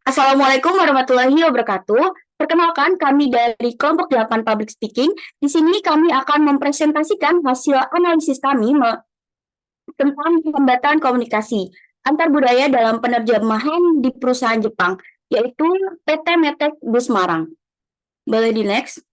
Assalamualaikum warahmatullahi wabarakatuh. Perkenalkan, kami dari kelompok 8 Public Speaking. Di sini kami akan mempresentasikan hasil analisis kami tentang hambatan komunikasi antar budaya dalam penerjemahan di perusahaan Jepang, yaitu PT Metek di Semarang. Boleh di next.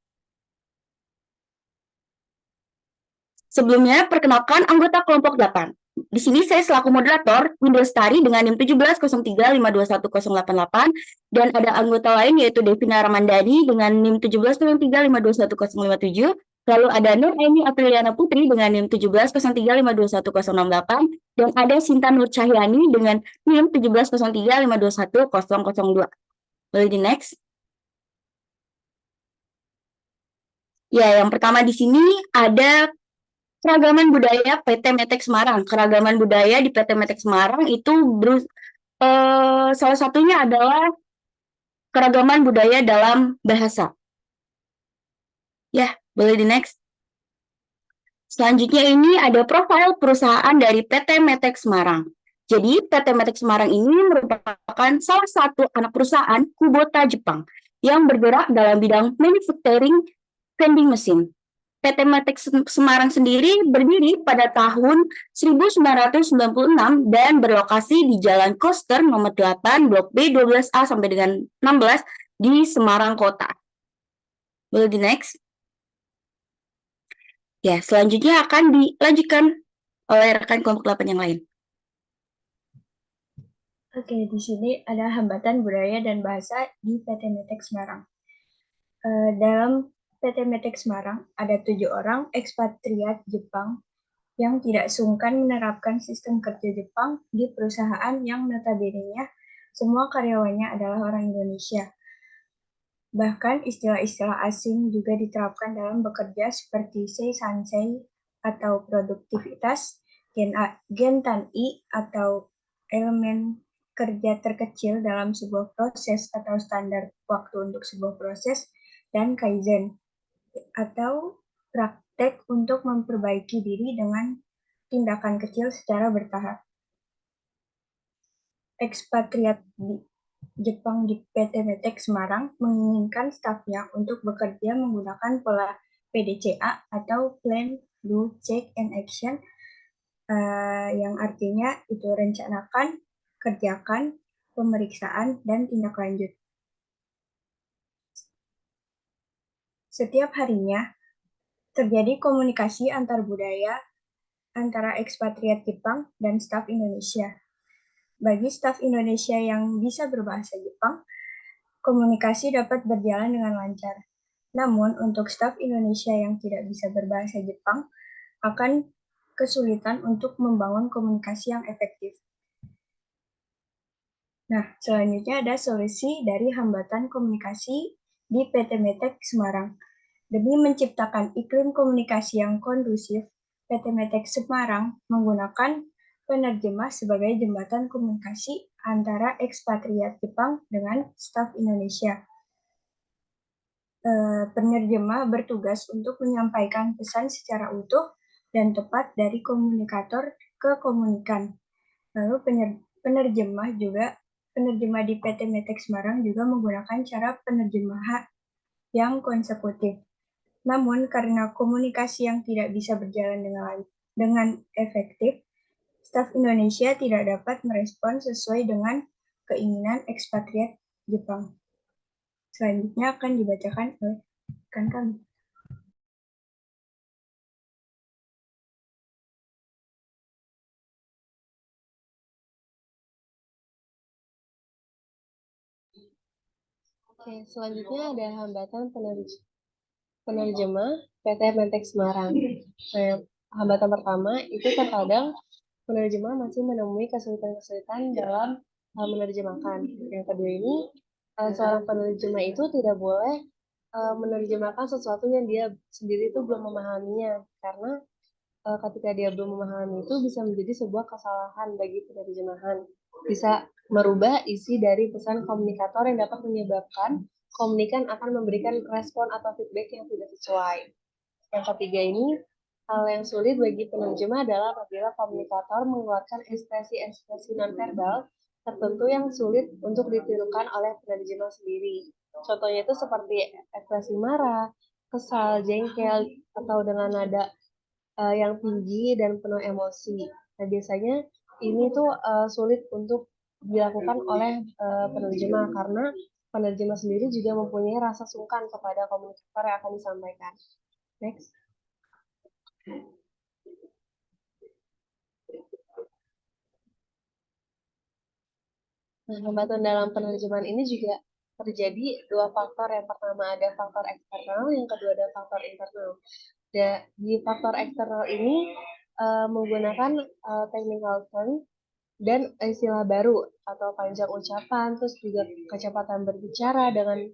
Sebelumnya, perkenalkan anggota kelompok 8. Di sini saya selaku moderator, Windows Lestari dengan NIM 1703521088, dan ada anggota lain yaitu Devina Ramandani dengan NIM 1703521057, lalu ada Nur Aini Apriliana Putri dengan NIM 1703521068, dan ada Sinta Nur Cahyani dengan NIM 1703521002. Boleh di next. Ya, yang pertama di sini ada keragaman budaya PT Metek Semarang. Keragaman budaya di PT Metek Semarang itu salah satunya adalah keragaman budaya dalam bahasa. Ya, boleh di next. Selanjutnya ini ada profil perusahaan dari PT Metek Semarang. Jadi PT Metek Semarang ini merupakan salah satu anak perusahaan Kubota Jepang yang bergerak dalam bidang manufacturing vending machine. PT Matic Semarang sendiri berdiri pada tahun 1996 dan berlokasi di Jalan Koster nomor 8 Blok B 12A sampai dengan 16 di Semarang Kota. Boleh di next? Ya, selanjutnya akan dilanjutkan oleh rekan kelompok 8 yang lain. Oke, di sini ada hambatan budaya dan bahasa di PT Metek Semarang. Dalam PT Metek Semarang ada 7 orang ekspatriat Jepang yang tidak sungkan menerapkan sistem kerja Jepang di perusahaan yang notabene-nya semua karyawannya adalah orang Indonesia. Bahkan istilah-istilah asing juga diterapkan dalam bekerja seperti seisansei atau produktivitas, gentan-i atau elemen kerja terkecil dalam sebuah proses atau standar waktu untuk sebuah proses, dan kaizen atau praktek untuk memperbaiki diri dengan tindakan kecil secara bertahap. Ekspatriat di Jepang di PT Metek Semarang menginginkan stafnya untuk bekerja menggunakan pola PDCA atau Plan, Do, Check, and Action, yang artinya itu rencanakan, kerjakan, pemeriksaan, dan tindak lanjut. Setiap harinya terjadi komunikasi antar budaya antara ekspatriat Jepang dan staf Indonesia. Bagi staf Indonesia yang bisa berbahasa Jepang, komunikasi dapat berjalan dengan lancar. Namun, untuk staf Indonesia yang tidak bisa berbahasa Jepang, akan kesulitan untuk membangun komunikasi yang efektif. Nah, selanjutnya ada solusi dari hambatan komunikasi di PT Metek Semarang. Demi menciptakan iklim komunikasi yang kondusif, PT Metek Semarang menggunakan penerjemah sebagai jembatan komunikasi antara ekspatriat Jepang dengan staf Indonesia. Penerjemah bertugas untuk menyampaikan pesan secara utuh dan tepat dari komunikator ke komunikan. Lalu penerjemah di PT Metek Semarang juga menggunakan cara penerjemahan yang konsekutif. Namun karena komunikasi yang tidak bisa berjalan dengan efektif, staf Indonesia tidak dapat merespon sesuai dengan keinginan ekspatriat Jepang. Selanjutnya akan dibacakan oleh rekan kami. Oke, selanjutnya ada hambatan penerjemah PT Mentek Semarang. Nah, hambatan pertama itu terkadang penerjemah masih menemui kesulitan-kesulitan dalam menerjemahkan. Yang kedua ini, seorang penerjemah itu tidak boleh menerjemahkan sesuatu yang dia sendiri itu belum memahaminya, karena ketika dia belum memahami itu bisa menjadi sebuah kesalahan bagi penerjemahan. Bisa merubah isi dari pesan komunikator yang dapat menyebabkan komunikan akan memberikan respon atau feedback yang tidak sesuai. Yang ketiga ini, hal yang sulit bagi penerjemah adalah apabila komunikator mengeluarkan ekspresi-ekspresi nonverbal tertentu yang sulit untuk ditirukan oleh penerjemah sendiri. Contohnya itu seperti ekspresi marah, kesal, jengkel, atau dengan nada yang tinggi dan penuh emosi. Nah, biasanya ini tuh sulit untuk dilakukan oleh penerjemah karena penerjemah sendiri juga mempunyai rasa sungkan kepada komunikator yang akan disampaikan. Next. Nah, hambatan dalam penerjemahan ini juga terjadi dua faktor. Yang pertama ada faktor eksternal, yang kedua ada faktor internal. Di faktor eksternal ini menggunakan technical term dan istilah baru atau panjang ucapan, terus juga kecepatan berbicara dengan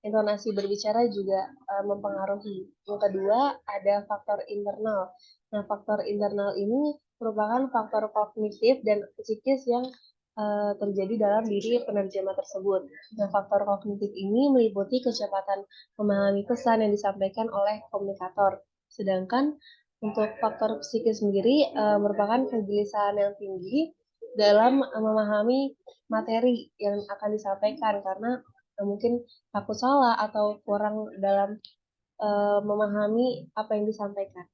intonasi berbicara juga mempengaruhi. Yang kedua ada faktor internal. Nah, faktor internal ini merupakan faktor kognitif dan psikis yang terjadi dalam diri penerjemah tersebut. Nah, faktor kognitif ini meliputi kecepatan memahami pesan yang disampaikan oleh komunikator. Sedangkan untuk faktor psikis sendiri merupakan kegelisahan yang tinggi dalam memahami materi yang akan disampaikan karena mungkin takut salah atau kurang dalam memahami apa yang disampaikan.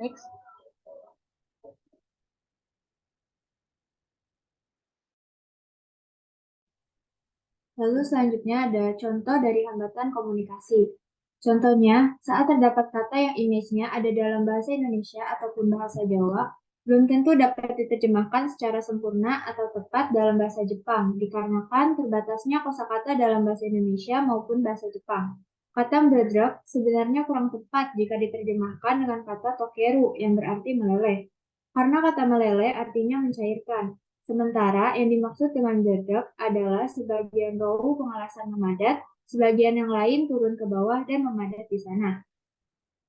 Next. Lalu selanjutnya ada contoh dari hambatan komunikasi. Contohnya, saat terdapat kata yang image-nya ada dalam bahasa Indonesia ataupun bahasa Jawa, belum tentu dapat diterjemahkan secara sempurna atau tepat dalam bahasa Jepang, dikarenakan terbatasnya kosakata dalam bahasa Indonesia maupun bahasa Jepang. Kata mdredrek sebenarnya kurang tepat jika diterjemahkan dengan kata tokeru yang berarti meleleh. Karena kata meleleh artinya mencairkan. Sementara yang dimaksud dengan mdredrek adalah sebagian rohu pengelasan memadat, sebagian yang lain turun ke bawah dan memadat di sana.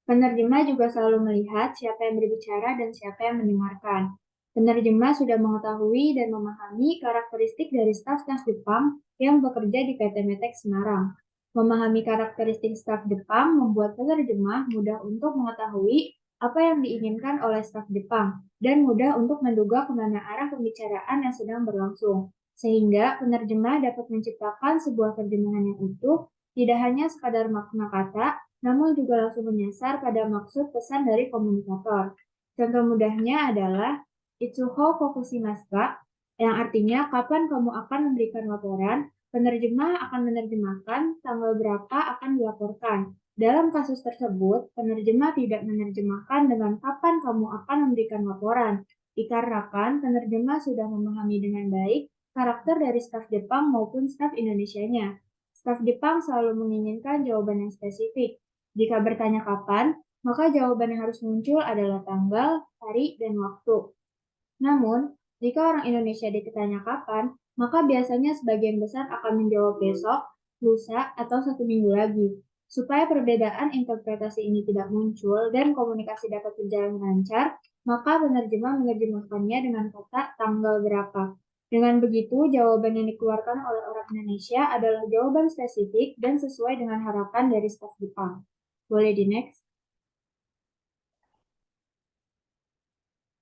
Penerjemah juga selalu melihat siapa yang berbicara dan siapa yang mendengarkan. Penerjemah sudah mengetahui dan memahami karakteristik dari staf-staf Jepang yang bekerja di PT Metek Semarang. Memahami karakteristik staf Jepang membuat penerjemah mudah untuk mengetahui apa yang diinginkan oleh staf Jepang dan mudah untuk menduga kemana arah pembicaraan yang sedang berlangsung. Sehingga penerjemah dapat menciptakan sebuah terjemahan yang utuh, tidak hanya sekadar makna kata, namun juga langsung menyasar pada maksud pesan dari komunikator. Contoh mudahnya adalah Itsuho Kokushimasu, yang artinya kapan kamu akan memberikan laporan, penerjemah akan menerjemahkan tanggal berapa akan dilaporkan. Dalam kasus tersebut, penerjemah tidak menerjemahkan dengan kapan kamu akan memberikan laporan, dikarenakan penerjemah sudah memahami dengan baik karakter dari staf Jepang maupun staf Indonesianya. Staf Jepang selalu menginginkan jawaban yang spesifik. Jika bertanya kapan, maka jawaban yang harus muncul adalah tanggal, hari, dan waktu. Namun, jika orang Indonesia ditanya kapan, maka biasanya sebagian besar akan menjawab besok, lusa, atau 1 minggu lagi. Supaya perbedaan interpretasi ini tidak muncul dan komunikasi dapat berjalan lancar, maka penerjemah menerjemahkannya dengan kata tanggal berapa. Dengan begitu, jawaban yang dikeluarkan oleh orang Indonesia adalah jawaban spesifik dan sesuai dengan harapan dari staf Jepang. Boleh di next?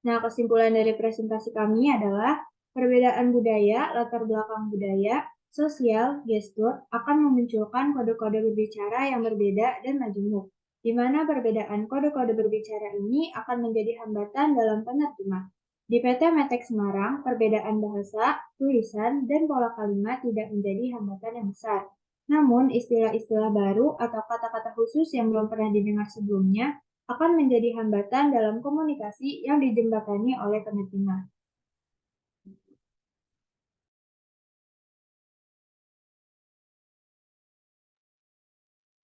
Nah, kesimpulan dari presentasi kami adalah perbedaan budaya, latar belakang budaya, sosial, gestur akan memunculkan kode-kode berbicara yang berbeda dan majemuk, di mana perbedaan kode-kode berbicara ini akan menjadi hambatan dalam penerjemah. Di PT Metek Semarang, perbedaan bahasa, tulisan, dan pola kalimat tidak menjadi hambatan yang besar. Namun, istilah-istilah baru atau kata-kata khusus yang belum pernah didengar sebelumnya akan menjadi hambatan dalam komunikasi yang dijembatani oleh penerjemah.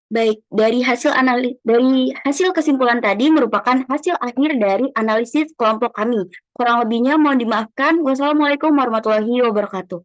Baik, dari hasil kesimpulan tadi merupakan hasil akhir dari analisis kelompok kami. Kurang lebihnya mohon dimaafkan. Wassalamualaikum warahmatullahi wabarakatuh.